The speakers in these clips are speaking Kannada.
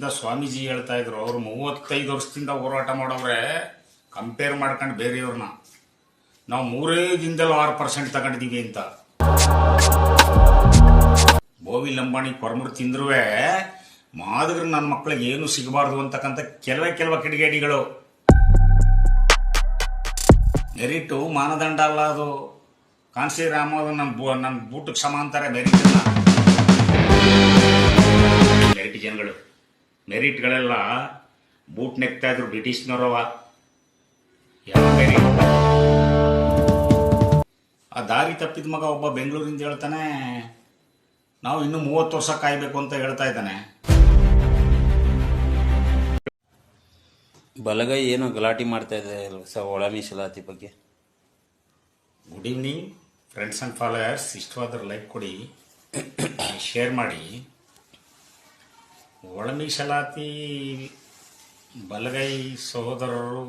ವರ್ಷದಿಂದ ಸ್ವಾಮೀಜಿ ಹೇಳ್ತಾ ಇದ್ರು, ಅವರು 35 ವರ್ಷದಿಂದ ಹೋರಾಟ ಮಾಡೋವ್ರೆ. ಕಂಪೇರ್ ಮಾಡ್ಕೊಂಡು ಬೇರೆಯವ್ರನ್ನ ನಾವು 3 ದಿನದಲ್ಲಿ 6% ತಗೊಂಡಿದ್ದೀವಿ ಅಂತ. ಬೋವಿ ಲಂಬಾಣಿ ಕೊರಮರು ತಿಂದ್ರುವೆ ಮಾದಗ್ರ ನನ್ನ ಮಕ್ಕಳಿಗೆ ಏನು ಸಿಗಬಾರ್ದು ಅಂತಕ್ಕಂಥ ಕೆಲವೇ ಕಿಡಿಗೇಡಿಗಳು. ಮೆರಿಟು ಮಾನದಂಡ ಅಲ್ಲ, ಅದು ಕಾನ್ಸಿರಾಮ ನನ್ನ ಬೂಟಕ್ಕೆ ಸಮಾಂತರ ಮೆರಿಟ್ ಜನಗಳು. ಮೆರಿಟ್ಗಳೆಲ್ಲ ಬೂಟ್ ನೆಕ್ತಾ ಇದ್ರು ಬ್ರಿಟಿಷ್ನವರವ. ಯಾವ ಮೆರಿಟ್? ಆ ದಾರಿ ತಪ್ಪಿದ ಮಗ ಒಬ್ಬ ಬೆಂಗಳೂರಿಂದ ಹೇಳ್ತಾನೆ, ನಾವು ಇನ್ನೂ 30 ವರ್ಷ ಕಾಯ್ಬೇಕು ಅಂತ ಹೇಳ್ತಾ ಇದ್ದಾನೆ. ಬಲಗೈ ಏನೋ ಗಲಾಟೆ ಮಾಡ್ತಾ ಇದೆ ಒಳ ಮೀಸಲಾತಿ ಬಗ್ಗೆ. Good evening friends and followers. ಇಷ್ಟವಾದ್ರೆ ಲೈಕ್ ಕೊಡಿ, ಶೇರ್ ಮಾಡಿ. ಒಳ ಮೀಸಲಾತಿ ಬಲಗೈ ಸಹೋದರರು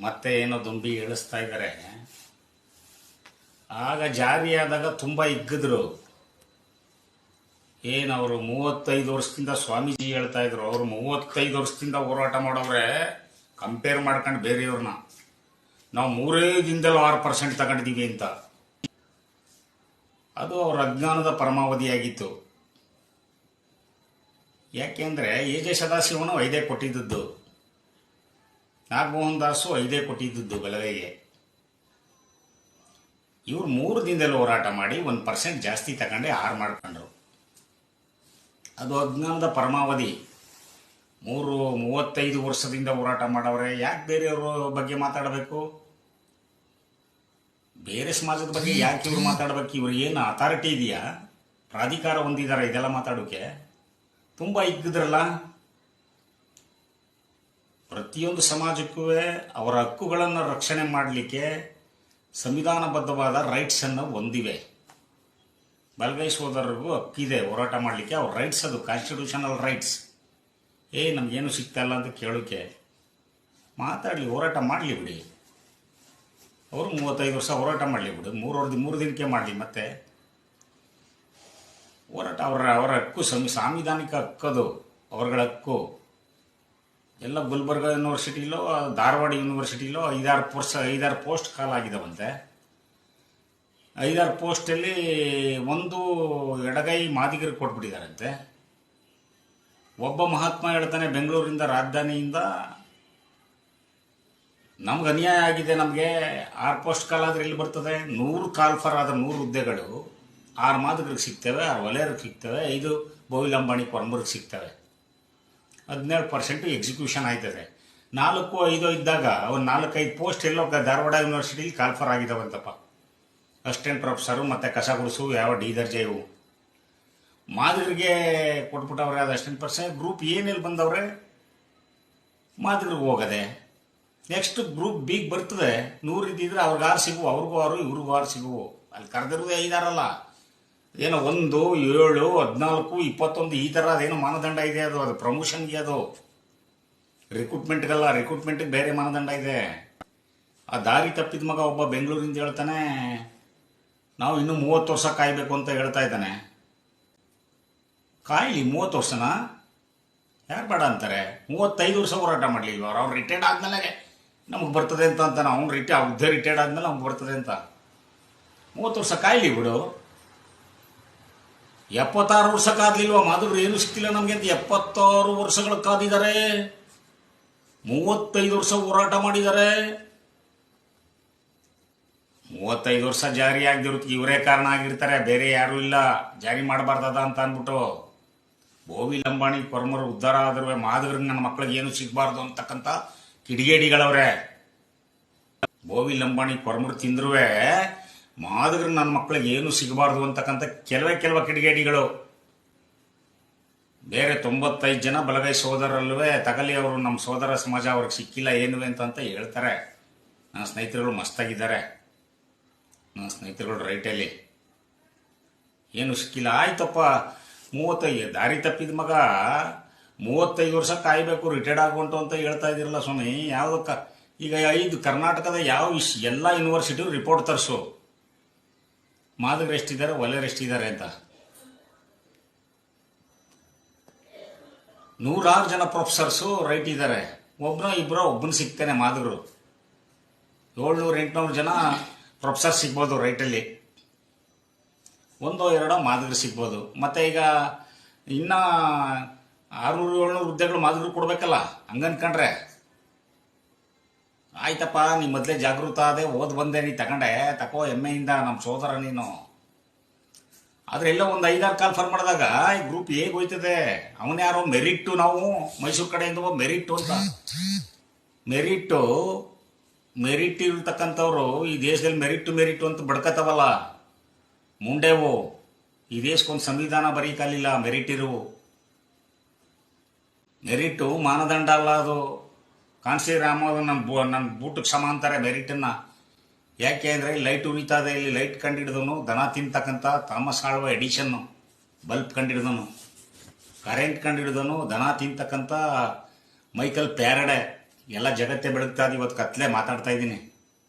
ಮತ್ತೆ ಏನೋ ದುಂಬಿ ಇಳಿಸ್ತಾ ಇದ್ದಾರೆ. ಆಗ ಜಾರಿಯಾದಾಗ ತುಂಬ ಇಗ್ಗಿದ್ರು. ಏನವರು 35 ವರ್ಷದಿಂದ ಸ್ವಾಮೀಜಿ ಹೇಳ್ತಾ ಇದ್ರು, ಅವರು 35 ವರ್ಷದಿಂದ ಹೋರಾಟ ಮಾಡೋವ್ರೆ. ಕಂಪೇರ್ ಮಾಡ್ಕೊಂಡು ಬೇರೆಯವ್ರನ್ನ ನಾವು 3 ದಿನದಲ್ಲಿ 6% ತಗೊಂಡಿದ್ದೀವಿ ಅಂತ. ಅದು ಅವ್ರ ಅಜ್ಞಾನದ ಪರಮಾವಧಿಯಾಗಿತ್ತು. ಯಾಕೆಂದರೆ ಎ.ಜೆ. ಸದಾಶಿವನು 5 ಕೊಟ್ಟಿದ್ದದ್ದು, ನಾಗಮೋಹನ್ ದಾಸು 5 ಕೊಟ್ಟಿದ್ದದ್ದು ಬಲಗೈಗೆ. ಇವ್ರು 3 ದಿನದಲ್ಲಿ ಹೋರಾಟ ಮಾಡಿ 1% ಜಾಸ್ತಿ ತಗೊಂಡೆ 6 ಮಾಡ್ಕೊಂಡ್ರು. ಅದು ಅಜ್ಞಾನದ ಪರಮಾವಧಿ. 35 ವರ್ಷದಿಂದ ಹೋರಾಟ ಮಾಡವ್ರೆ. ಯಾಕೆ ಬೇರೆಯವ್ರ ಬಗ್ಗೆ ಮಾತಾಡಬೇಕು? ಬೇರೆ ಸಮಾಜದ ಬಗ್ಗೆ ಯಾಕೆ ಇವ್ರು ಮಾತಾಡ್ಬೇಕು? ಇವ್ರಿಗೆ ಏನು ಅಥಾರಿಟಿ ಇದೆಯಾ? ಪ್ರಾಧಿಕಾರ ಹೊಂದಿದ್ದಾರೆ ಇದೆಲ್ಲ ಮಾತಾಡೋಕೆ? ತುಂಬ ಇದ್ದಿದ್ರಲ್ಲ. ಪ್ರತಿಯೊಂದು ಸಮಾಜಕ್ಕೂ ಅವರ ಹಕ್ಕುಗಳನ್ನು ರಕ್ಷಣೆ ಮಾಡಲಿಕ್ಕೆ ಸಂವಿಧಾನಬದ್ಧವಾದ ರೈಟ್ಸನ್ನು ಹೊಂದಿವೆ. ಬಲಗೈ ಸೋದರರಿಗೂ ಹಕ್ಕಿದೆ ಹೋರಾಟ ಮಾಡಲಿಕ್ಕೆ. ಅವ್ರ ರೈಟ್ಸ್, ಅದು ಕಾನ್ಸ್ಟಿಟ್ಯೂಷನಲ್ ರೈಟ್ಸ್. ನಮಗೇನು ಸಿಗ್ತಾ ಇಲ್ಲ ಅಂತ ಕೇಳೋಕೆ ಮಾತಾಡಲಿ, ಹೋರಾಟ ಮಾಡಲಿ ಬಿಡಿ. ಅವರು 35 ವರ್ಷ ಹೋರಾಟ ಮಾಡಲಿ ಬಿಡು, 3 ದಿನಕ್ಕೆ ಮಾಡಲಿ. ಮತ್ತೆ ಹೋರಾಟ ಅವರ ಹಕ್ಕು, ಸಾಂವಿಧಾನಿಕ ಹಕ್ಕದು, ಅವರುಗಳ ಹಕ್ಕು. ಎಲ್ಲ ಗುಲ್ಬರ್ಗ ಯೂನಿವರ್ಸಿಟಿಲೋ ಧಾರವಾಡ ಯೂನಿವರ್ಸಿಟಿಲೋ 5-6 ಪೋಸ್ಟ್ ಕಾಲ್ ಆಗಿದಾವಂತೆ. 5-6 ಪೋಸ್ಟಲ್ಲಿ ಒಂದು ಎಡಗೈ ಮಾದಿಗರಿಗೆ ಕೊಟ್ಬಿಟ್ಟಿದ್ದಾರಂತೆ. ಒಬ್ಬ ಮಹಾತ್ಮ ಹೇಳ್ತಾನೆ, ಬೆಂಗಳೂರಿಂದ ರಾಜಧಾನಿಯಿಂದ ನಮ್ಗೆ ಅನ್ಯಾಯ ಆಗಿದೆ, ನಮಗೆ 6 ಪೋಸ್ಟ್ ಕಾಲ್ ಆದರೆ ಇಲ್ಲಿ ಬರ್ತದೆ. 100 ಕಾಲ್ಫರ್ ಆದ 100 ಹುದ್ದೆಗಳು 6 ಮಾದಿಗರಿಗೆ ಸಿಗ್ತವೆ, 6 ವಲಯರಿಗೆ ಸಿಗ್ತವೆ, 5 ಬೋವಿ ಲಂಬಾಣಿ ಕೊರಮರಿಗೆ ಸಿಗ್ತವೆ. 17% ಎಕ್ಸಿಕ್ಯೂಷನ್ ಆಯ್ತದೆ. 4-5 ಇದ್ದಾಗ ಒಂದು 4-5 ಪೋಸ್ಟ್ ಎಲ್ಲೋ ಧಾರವಾಡ ಯೂನಿವರ್ಸಿಟಿಲಿ ಕಾಲ್ಫರ್ ಆಗಿದ್ದಾವಂತಪ್ಪ. ಅಸಿಸ್ಟೆಂಟ್ ಪ್ರೊಫೆಸರು ಮತ್ತು ಕಸ ಗುಡಿಸು ಯಾವ ಡಿ ದರ್ಜೆ ಇವು ಮಾದಿಗರಿಗೆ ಕೊಟ್ಬಿಟ್ಟವ್ರೆ. ಅದು ಅಸಿಸ್ಟೆಂಟ್ ಗ್ರೂಪ್ ಏನೆಲ್ಲಿ ಬಂದವ್ರೆ ಮಾದಿಗರಿಗೆ ಹೋಗದೆ. ನೆಕ್ಸ್ಟ್ ಗ್ರೂಪ್ ಬಿಗ್ ಬರ್ತದೆ. 100 ಇದ್ದಿದ್ರೆ ಅವ್ರಿಗೆ 6 ಸಿಗುವು, ಅವ್ರಿಗೂ 6, ಇವ್ರಿಗೂ 6 ಸಿಗುವು. ಅಲ್ಲಿ ಕರೆದಿರೋದೇ 5 ಅಲ್ಲ, ಏನೋ 1, 7, 14, 21 ಈ ಥರ ಅದೇನೋ ಮಾನದಂಡ ಇದೆ. ಅದು ಪ್ರಮೋಷನ್ಗೆ, ಅದು ರಿಕ್ರೂಟ್ಮೆಂಟ್ಗಲ್ಲ. ರಿಕ್ರೂಟ್ಮೆಂಟ್ಗೆ ಬೇರೆ ಮಾನದಂಡ ಇದೆ. ಆ ದಾರಿ ತಪ್ಪಿದ ಮಗ ಒಬ್ಬ ಬೆಂಗಳೂರಿಂದ ಹೇಳ್ತಾನೆ, ನಾವು ಇನ್ನೂ 30 ವರ್ಷ ಕಾಯ್ಬೇಕು ಅಂತ ಹೇಳ್ತಾ ಇದ್ದಾನೆ. ಕಾಯ್ಲಿ 30 ವರ್ಷನ, ಯಾರು ಬೇಡ ಅಂತಾರೆ? 35 ವರ್ಷ ಹೋರಾಟ ಮಾಡಲಿಲ್ವ ಅವ್ರು ರಿಟೈರ್ಡ್ ಆದ್ಮೇಲೆ ನಮಗೆ ಬರ್ತದೆ ಅಂತ ಅಂತಾನೆ. ಅವ್ನು ಹುದ್ದೆ ರಿಟೈರ್ಡ್ ಆದ್ಮೇಲೆ ನಮ್ಗೆ ಬರ್ತದೆ ಅಂತ. 30 ವರ್ಷ ಕಾಯ್ಲಿ ಬಿಡು. 76 ವರ್ಷ ಕಾದ್ಲಿಲ್ವ ಮಾಧುರು? ಏನು ಸಿಕ್ತಿಲ್ಲ ನಮಗೆ ಅಂತ 76 ವರ್ಷಗಳು ಕಾದಿದ್ದಾರೆ. 35 ವರ್ಷ ಹೋರಾಟ ಮಾಡಿದ್ದಾರೆ. 35 ವರ್ಷ ಜಾರಿ ಆಗದಿರೋದಕ್ಕೆ ಇವರೇ ಕಾರಣ ಆಗಿರ್ತಾರೆ, ಬೇರೆ ಯಾರೂ ಇಲ್ಲ. ಜಾರಿ ಮಾಡಬಾರ್ದದ ಅಂತ ಅಂದ್ಬಿಟ್ಟು ಬೋವಿ ಲಂಬಾಣಿ ಕೊರಮರು ಉದ್ಧಾರ ಆದ್ರೂ ಮಾದಗ್ರಿಗೆ ನನ್ನ ಮಕ್ಕಳಿಗೆ ಏನು ಸಿಗಬಾರ್ದು ಅಂತಕ್ಕಂಥ ಕಿಡಿಗೇಡಿಗಳವ್ರೆ. ಬೋವಿ ಲಂಬಾಣಿ ಕೊರಮರು ತಿಂದ್ರುವೆ ಮಾದಗ್ರಿಗೆ ನನ್ನ ಮಕ್ಕಳಿಗೆ ಏನು ಸಿಗಬಾರ್ದು ಅಂತಕ್ಕಂಥ ಕೆಲವೇ ಕಿಡಿಗೇಡಿಗಳು. ಬೇರೆ 95 ಜನ ಬಲಗೈ ಸೋದರಲ್ಲವೇ ತಗಲಿ, ಅವರು ನಮ್ಮ ಸೋದರ ಸಮಾಜ ಅವ್ರಿಗೆ ಸಿಕ್ಕಿಲ್ಲ ಏನುವೆ ಅಂತ ಹೇಳ್ತಾರೆ. ನನ್ನ ಸ್ನೇಹಿತರುಗಳು ಮಸ್ತಾಗಿದ್ದಾರೆ. ನನ್ನ ಸ್ನೇಹಿತರುಗಳು ರೈಟಲ್ಲಿ ಏನು ಸಿಕ್ಕಿಲ್ಲ. ಆಯ್ತಪ್ಪ, 35 ದಾರಿ ತಪ್ಪಿದ ಮಗ 35 ವರ್ಷ ಕಾಯಬೇಕು ರಿಟೈರ್ಡ್ ಆಗುವಂಟು ಅಂತ ಹೇಳ್ತಾ ಇದ್ದೀರಲ್ಲ ಸ್ವಾಮಿ. ಯಾವುದಕ್ಕ ಈಗ 5 ಕರ್ನಾಟಕದ ಯಾವ ಎಲ್ಲ ಯೂನಿವರ್ಸಿಟಿ ರಿಪೋರ್ಟ್ ತರಿಸು, ಮಾದಗರು ಎಷ್ಟಿದ್ದಾರೆ, ವಲಯರು ಎಷ್ಟಿದ್ದಾರೆ ಅಂತ. ನೂರಾರು ಜನ ಪ್ರೊಫೆಸರ್ಸು ರೈಟ್ ಇದ್ದಾರೆ, ಒಬ್ಬನ ಸಿಗ್ತಾನೆ ಮಾದಗರು. 700-800 ಜನ ಪ್ರೊಫೆಸರ್ ಸಿಗ್ಬೋದು ರೈಟಲ್ಲಿ, ಒಂದೋ ಎರಡೋ ಮಾದಗರು ಸಿಗ್ಬೋದು. ಮತ್ತು ಈಗ ಇನ್ನು 600-700 ಹುದ್ದೆಗಳು ಮಾದಗರು ಕೊಡ್ಬೇಕಲ್ಲ, ಹಂಗನ್ಕೊಂಡ್ರೆ ಆಯ್ತಪ್ಪ. ನೀ ಮೊದಲೇ ಜಾಗೃತ ಆದೆ, ಓದ್ ಬಂದೆ, ನೀ ತಕೋ ಹೆಮ್ಮೆಯಿಂದ ನಮ್ಮ ಸೋದರ ನೀನು. ಆದರೆ ಎಲ್ಲ ಒಂದು 5-6 ಕಾಲ್ ಫಾರ್ ಮಾಡಿದಾಗ ಈ ಗ್ರೂಪ್ ಹೇಗೆ ಹೋಯ್ತದೆ. ಅವನ್ಯಾರೋ ಮೆರಿಟ್ಟು, ನಾವು ಮೈಸೂರು ಕಡೆಯಿಂದ ಮೆರಿಟ್ಟು ಅಂತ, ಮೆರಿಟ್ ಇರ್ತಕ್ಕಂಥವ್ರು ಈ ದೇಶದಲ್ಲಿ ಮೆರಿಟ್ಟು ಅಂತ ಬಡ್ಕತ್ತವಲ್ಲ ಮುಂಡೆವು. ಈ ದೇಶಕ್ಕೊಂದು ಸಂವಿಧಾನ ಬರೀಕಲಿಲ್ಲ ಮೆರಿಟ್ಟು ಮಾನದಂಡ ಅಲ್ಲ ಅದು. ಕಾನ್ಸಿರಾಮ ನನ್ನ ಬೂಟಕ್ಕೆ ಸಮ ಅಂತಾರೆ ಮೆರಿಟನ್ನು. ಯಾಕೆ ಅಂದರೆ ಲೈಟ್ ಉರಿತಾ ಇದೆ, ಇಲ್ಲಿ ಲೈಟ್ ಕಂಡಿಡಿದವನು ದನ ತಿಂತಕ್ಕಂಥ ಥಾಮಸ್ ಆಲ್ವಾ ಎಡಿಷನ್ನು, ಬಲ್ಬ್ ಕಂಡಿಡಿದವನು. ಕರೆಂಟ್ ಕಂಡಿಡಿದವನು ದನ ತಿಂತಕ್ಕಂಥ ಮೈಕಲ್ ಪ್ಯಾರಡೆ. ಎಲ್ಲ ಜಗತ್ತೇ ಬೆಳಗ್ತಾ ಇದೆ, ಇವತ್ತು ಕತ್ಲೆ ಮಾತಾಡ್ತಾ ಇದ್ದೀನಿ.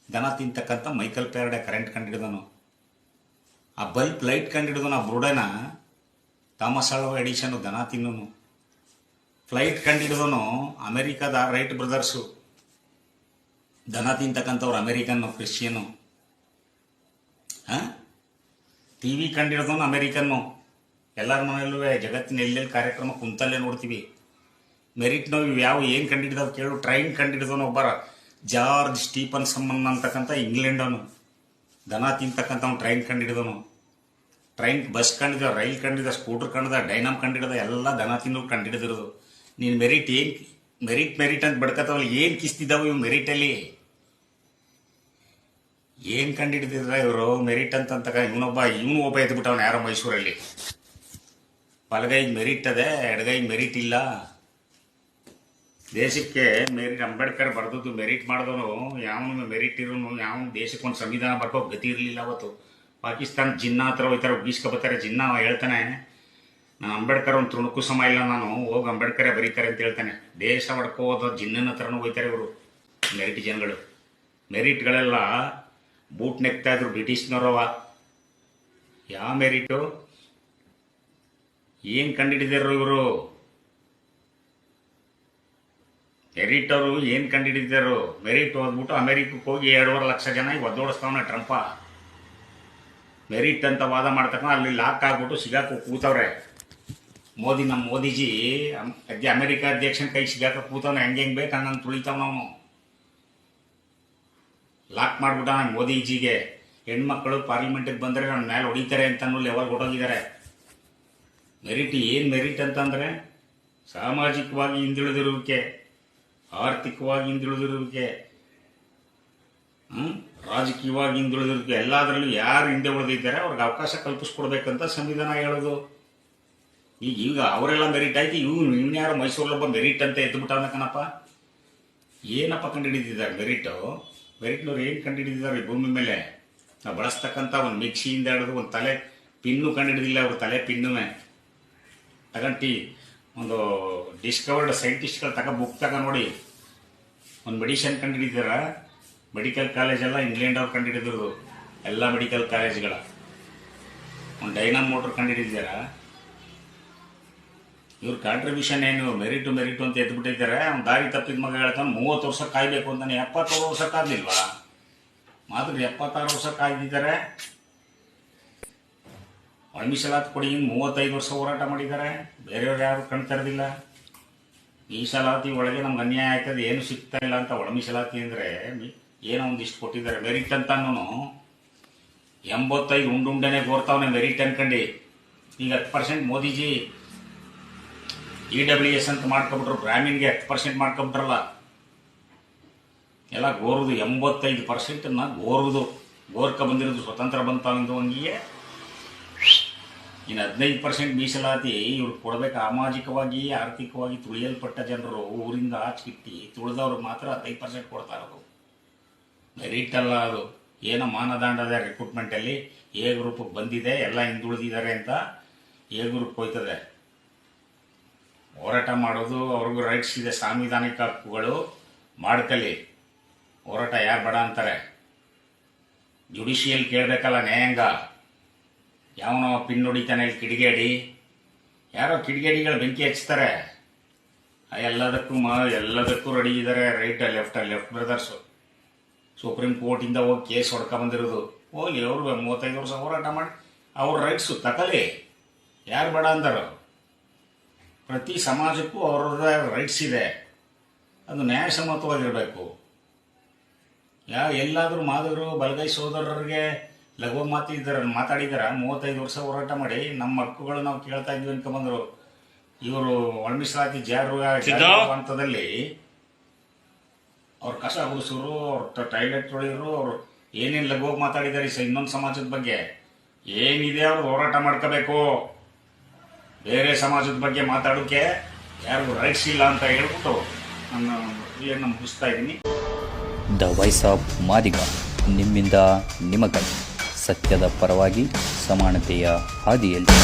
ದನ ತಿಂತಕ್ಕಂಥ ಮೈಕಲ್ ಪ್ಯಾರಡೆ ಕರೆಂಟ್ ಕಂಡಿಡಿದವನು. ಆ ಬಲ್ಬ್ ಲೈಟ್ ಕಂಡಿಡಿದವನು ಆ ಬ್ರೂಡೆನ ಥಾಮಸ್ ಆಲ್ವಾ ಎಡಿಷನ್ನು, ದನ ತಿನ್ನೋನು. ಫ್ಲೈಟ್ ಕಂಡಿಡಿದವನು ಅಮೆರಿಕದ ರೈಟ್ ಬ್ರದರ್ಸು, ದನ ತಿಂತಕ್ಕಂಥವ್ರು ಅಮೆರಿಕನ್ನು, ಕ್ರಿಶ್ಚಿಯನು. T V ಕಂಡಿಡಿದವನು ಅಮೆರಿಕನ್ನು. ಎಲ್ಲರ ಮನೆಯಲ್ಲೂ ಜಗತ್ತಿನ ಎಲ್ಲೆಲ್ಲಿ ಕಾರ್ಯಕ್ರಮ ಕುಂತಲ್ಲೇ ನೋಡ್ತೀವಿ. ಮೆರಿಟ್ನೋ ಯಾವ ಏನು ಕಂಡಿಡಿದವ್ ಕೇಳು. ಟ್ರೈನ್ ಕಂಡಿಡಿದವನು ಒಬ್ಬರ ಜಾರ್ಜ್ ಸ್ಟೀಫನ್ಸನ್ ಅಂತಕ್ಕಂಥ ಇಂಗ್ಲೆಂಡನು, ದನ ತಿಂತಕ್ಕಂಥವ್ನು ಟ್ರೈನ್ ಕಂಡಿಡಿದವನು. ಬಸ್ ಕಂಡಿದ, ರೈಲ್ ಕಂಡಿದ, ಸ್ಕೂಟರ್ ಕಂಡಿದ, ಡೈನಾಮ್ ಕಂಡಿಡಿದ, ಎಲ್ಲ ದನ ತಿನ್ನೋರು ಕಂಡಿಡಿದಿರೋದು. ನೀನು ಮೆರಿಟ್ ಅಂತ ಬಡ್ಕತ್ತವಲ್ಲ, ಏನು ಕಿಸ್ತಿದ್ದಾವೆ ಇವು ಮೆರಿಟಲ್ಲಿ? ಏನು ಕಂಡಿಡಿದಿದ್ರ ಇವರು ಮೆರಿಟ್ ಅಂತಂತ? ಇವನು ಒಬ್ಬ ಎದ್ಬಿಟ್ಟವನು ಯಾರೋ ಮೈಸೂರಲ್ಲಿ. ಬಲಗೈಗೆ ಮೆರಿಟ್ ಅದೇ, ಎಡಗೈಗೆ ಮೆರಿಟ್ ಇಲ್ಲ. ದೇಶಕ್ಕೆ ಅಂಬೇಡ್ಕರ್ ಬರೆದದ್ದು ಮೆರಿಟ್ ಮಾಡಿದವನು ಯಾವನು ಮೆರಿಟ್ ಇರೋನು, ಯಾವನು ದೇಶಕ್ಕೊಂದು ಸಂವಿಧಾನ ಬರ್ಕೋ ಗತಿ ಇರಲಿಲ್ಲ ಅವತ್ತು. ಪಾಕಿಸ್ತಾನ ಜಿನ್ನಾ ಹತ್ರ ಹೋಯ್ತಾರೆ, ಗೀಸ್ಕೊಬತ್ತಾರೆ. ಜಿನ್ನಾ ಹೇಳ್ತಾನೆ, ನಾನು ಅಂಬೇಡ್ಕರ್ ಒಂದು ತೃಣಕ್ಕೂ ಸಮ ಇಲ್ಲ, ನಾನು ಹೋಗಿ ಅಂಬೇಡ್ಕರೇ ಬರೀತಾರೆ ಅಂತ ಹೇಳ್ತಾನೆ. ದೇಶ ಹೊಡ್ಕೋದು ಜಿನ್ನನ ಹತ್ರನೂ ಹೋಯ್ತಾರೆ ಇವರು ಮೆರಿಟ್ ಜನಗಳು. ಮೆರಿಟ್ಗಳೆಲ್ಲ ಬೂಟ್ ನೆಕ್ತಾ ಇದ್ರು ಬ್ರಿಟಿಷ್ನವರವ. ಯಾವ ಮೆರಿಟು? ಏನು ಕಂಡುಹಿಡಿದಾರು ಇವರು? ಮೆರಿಟ್ ಅವರು ಏನು ಕಂಡುಹಿಡಿದಾರು? ಮೆರಿಟ್ ಓದ್ಬಿಟ್ಟು ಅಮೆರಿಕಕ್ಕೆ ಹೋಗಿ 2.5 ಲಕ್ಷ ಜನ ಈಗ ಒದ್ದೋಡಿಸ್ತಾವನೆ ಟ್ರಂಪ. ಮೆರಿಟ್ ಅಂತ ವಾದ ಮಾಡ್ತಕ್ಕ ಅಲ್ಲಿ ಲಾಕ್ ಆಗ್ಬಿಟ್ಟು ಸಿಗಾಕ ಕೂತವ್ರೆ. ನಮ್ಮ ಮೋದಿಜಿ ಅಮೆರಿಕ ಅಧ್ಯಕ್ಷನ ಕೈ ಸಿಗಾಕ ಕೂತವನ, ಹೆಂಗೆ ಬೇಕು ಹಂಗಂಗೆ ತುಳಿತಾವ. ನಾವು ಲಾಕ್ ಮಾಡ್ಬಿಟ್ಟ ಮೋದಿಜಿಗೆ. ಹೆಣ್ಮಕ್ಳು ಪಾರ್ಲಿಮೆಂಟಿಗೆ ಬಂದರೆ ನನ್ನ ಮೇಲೆ ಹೊಡಿತಾರೆ ಅಂತ ಲೆವೆಲ್ ಹೊಟ್ಟೋಗಿದ್ದಾರೆ. ಏನು ಮೆರಿಟ್ ಅಂತಂದರೆ ಸಾಮಾಜಿಕವಾಗಿ ಹಿಂದುಳಿದಿರುವಿಕೆ, ಆರ್ಥಿಕವಾಗಿ ಹಿಂದುಳಿದಿರುವಿಕೆ, ರಾಜಕೀಯವಾಗಿ ಹಿಂದುಳಿದಿರುವಿಕೆ, ಎಲ್ಲದರಲ್ಲೂ ಯಾರು ಹಿಂದೆ ಉಳಿದಿದ್ದಾರೆ ಅವ್ರಿಗೆ ಅವಕಾಶ ಕಲ್ಪಿಸ್ಕೊಡ್ಬೇಕಂತ ಸಂವಿಧಾನ ಹೇಳೋದು. ಈಗ ಅವರೆಲ್ಲ ಮೆರಿಟ್ ಆಯ್ತು, ಇವನು ಯಾರೋ ಮೈಸೂರಲ್ಲೊಬ್ಬ ಮೆರಿಟ್ ಅಂತ ಎದ್ದುಬಿಟ್ಟವನ ಕಣಪ್ಪ. ಏನಪ್ಪ ಕಂಡುಹಿಡಿದಿದ್ದಾರೆ ಮೆರಿಟ್ನವ್ರು ಏನು ಕಂಡುಹಿಡಿದಿದ್ದಾರೆ ಈ ಭೂಮಿ ಮೇಲೆ? ನಾವು ಬಳಸ್ತಕ್ಕಂಥ ಒಂದು ಮಿಕ್ಸಿಯಿಂದ ಹಿಡಿದು ಒಂದು ತಲೆ ಪಿನ್ನು ಕಂಡುಹಿಡಿದಿಲ್ಲ ಅವರು. ತಲೆ ಪಿನ್ನುವೆ ತಗೊಂಡು ಒಂದು ಡಿಸ್ಕವರ್ಡ್ ಸೈಂಟಿಸ್ಟ್ಗಳು ಬುಕ್ ನೋಡಿ ಒಂದು ಮೆಡಿಷನ್ ಕಂಡುಹಿಡಿದಾರ. ಮೆಡಿಕಲ್ ಕಾಲೇಜೆಲ್ಲ ಇಂಗ್ಲೆಂಡ್ ಅವ್ರು ಕಂಡುಹಿಡಿದ್ರು, ಎಲ್ಲ ಮೆಡಿಕಲ್ ಕಾಲೇಜ್ಗಳ. ಒಂದು ಡೈನಾಮ್ ಮೋಟ್ರ್ ಕಂಡುಹಿಡಿದಾರ. ಇವ್ರ ಕಾಂಟ್ರಿಬ್ಯೂಷನ್ ಏನು? ಮೆರಿಟು ಅಂತ ಎದ್ಬಿಟ್ಟಿದ್ದಾರೆ. ಅವ್ನು ದಾರಿ ತಪ್ಪಿದ ಮಗ ಹೇಳ್ತಾನೆ 30 ವರ್ಷ ಕಾಯ್ಬೇಕು ಅಂತಾನೆ. 76 ವರ್ಷ ಕಾದ್ಲಿಲ್ವಾ? ಮಾತ್ರ 76 ವರ್ಷ ಕಾಯ್ದಿದ್ದಾರೆ. ಒಳ ಮೀಸಲಾತಿ ಕೊಡಿ 35 ವರ್ಷ ಹೋರಾಟ ಮಾಡಿದ್ದಾರೆ. ಬೇರೆಯವ್ರು ಯಾರು ಕಣ್ ತೆರೆದಿಲ್ಲ. ಮೀಸಲಾತಿ ಒಳಗೆ ನಮ್ಗೆ ಅನ್ಯಾಯ ಆಯ್ತದೆ, ಏನು ಸಿಗ್ತಾ ಇಲ್ಲ ಅಂತ. ಒಳ ಮೀಸಲಾತಿ ಅಂದರೆ ಏನೋ ಒಂದಿಷ್ಟು ಕೊಟ್ಟಿದ್ದಾರೆ. ಮೆರಿಟ್ ಅಂತ 85 ಉಂಡುಂಡನೆ ಗೋರ್ತಾವನೆ ಮೆರಿಟ್ ಅನ್ಕಂಡು. ಈಗ 10% ಮೋದಿಜಿ EWS ಅಂತ ಮಾಡ್ಕೊಬಿಟ್ರು, ಗ್ರಾಮೀಣ್ಗೆ 10% ಮಾಡ್ಕೊಬಿಟ್ರಲ್ಲ. ಎಲ್ಲ ಗೋರುದು 85% ಗೋರ್ಕ ಬಂದಿರೋದು. ಸ್ವತಂತ್ರ ಬಂತಾವಿಂದು ಹಂಗಿಯೇ ಇನ್ನು 15% ಮೀಸಲಾತಿ ಇವ್ರಿಗೆ ಕೊಡಬೇಕು. ಸಾಮಾಜಿಕವಾಗಿ ಆರ್ಥಿಕವಾಗಿ ತುಳಿಯಲ್ಪಟ್ಟ ಜನರು ಊರಿಂದ ಆಚಿಟ್ಟಿ ತುಳಿದವ್ರಿಗೆ ಮಾತ್ರ 15% ಕೊಡ್ತಾ ಇರೋದು. ಮೆರಿಟ್ ಅಲ್ಲ ಅದು. ಏನೋ ಮಾನದಂಡದ ರಿಕ್ರೂಟ್ಮೆಂಟಲ್ಲಿ ಎ ಗ್ರೂಪಿಗೆ ಬಂದಿದೆ, ಎಲ್ಲ ಹಿಂದುಳಿದಿದ್ದಾರೆ ಅಂತ ಎ ಗ್ರೂಪ್ ಹೋಯ್ತದೆ. ಹೋರಾಟ ಮಾಡೋದು ಅವ್ರಿಗೂ ರೈಟ್ಸ್ ಇದೆ, ಸಾಂವಿಧಾನಿಕ ಹಕ್ಕುಗಳು ಮಾಡ್ಕಲಿ. ಹೋರಾಟ ಯಾರು ಬೇಡ ಅಂತಾರೆ? ಜುಡಿಷಿಯಲ್ ಕೇಳಬೇಕಲ್ಲ ನ್ಯಾಯಾಂಗ. ಯಾವನೋ ಪಿನ್ ಹೊಡಿತಾನೆ ಇಲ್ಲಿ ಕಿಡಿಗೇಡಿ, ಯಾರೋ ಕಿಡಿಗೇಡಿಗಳು ಬೆಂಕಿ ಹಚ್ತಾರೆ. ಎಲ್ಲದಕ್ಕೂ ರೆಡಿ ಇದ್ದಾರೆ. ರೈಟ್ ಲೆಫ್ಟ್ ಬ್ರದರ್ಸು ಸುಪ್ರೀಂ ಕೋರ್ಟಿಂದ ಹೋಗಿ ಕೇಸ್ ಹೊಡ್ಕೊಂಬಂದಿರೋದು. ಹೋಗಿ ಅವರು 35 ವರ್ಷ ಹೋರಾಟ ಮಾಡಿ ಅವ್ರ ರೈಟ್ಸು ತಕಲಿ. ಯಾರು ಬೇಡ ಅಂದರು? ಪ್ರತಿ ಸಮಾಜಕ್ಕೂ ಅವ್ರದ್ದೇ ರೈಟ್ಸ್ ಇದೆ. ಅದು ನ್ಯಾಯಸಮ್ಮತವಾಗಿರಬೇಕು. ಎಲ್ಲಾದರೂ ಮಾದಕರು ಬಲಗೈ ಸೋದರರಿಗೆ ಲಘು ಮಾತಾಡಿದಾರ. 35 ವರ್ಷ ಹೋರಾಟ ಮಾಡಿ ನಮ್ಮ ಹಕ್ಕುಗಳು ನಾವು ಕೇಳ್ತಾ ಇದ್ವಿ ಅನ್ಕೊಂಬಂದರು. ಇವರು ಒಳಮೀಸಲಾತಿ ಹಂತದಲ್ಲಿ ಅವ್ರ ಕಸ ಗುಡಿಸೋರು, ಅವ್ರ ಟಾಯ್ಲೆಟ್ ತೊಳೆಯೋರು, ಅವ್ರು ಏನೇನು ಲಘುವಾಗಿ ಮಾತಾಡಿದ್ದಾರೆ ಇನ್ನೊಂದು ಸಮಾಜದ ಬಗ್ಗೆ ಏನಿದೆ ಅವ್ರು ಹೋರಾಟ ಮಾಡ್ಕೋಬೇಕು. ಬೇರೆ ಸಮಾಜದ ಬಗ್ಗೆ ಮಾತಾಡೋಕ್ಕೆ ಯಾರಿಗೂ ರೈಟ್ಸ್ ಇಲ್ಲ ಅಂತ ಹೇಳ್ಬಿಟ್ಟು ನಾನು ಮುಗಿಸ್ತಾ ಇದ್ದೀನಿ. ದ ವಾಯ್ಸ್ ಆಫ್ ಮಾದಿಗ, ನಿಮ್ಮಿಂದ ನಿಮಗಾಗಿ, ಸತ್ಯದ ಪರವಾಗಿ, ಸಮಾನತೆಯ ಹಾದಿಯಲ್ಲಿ.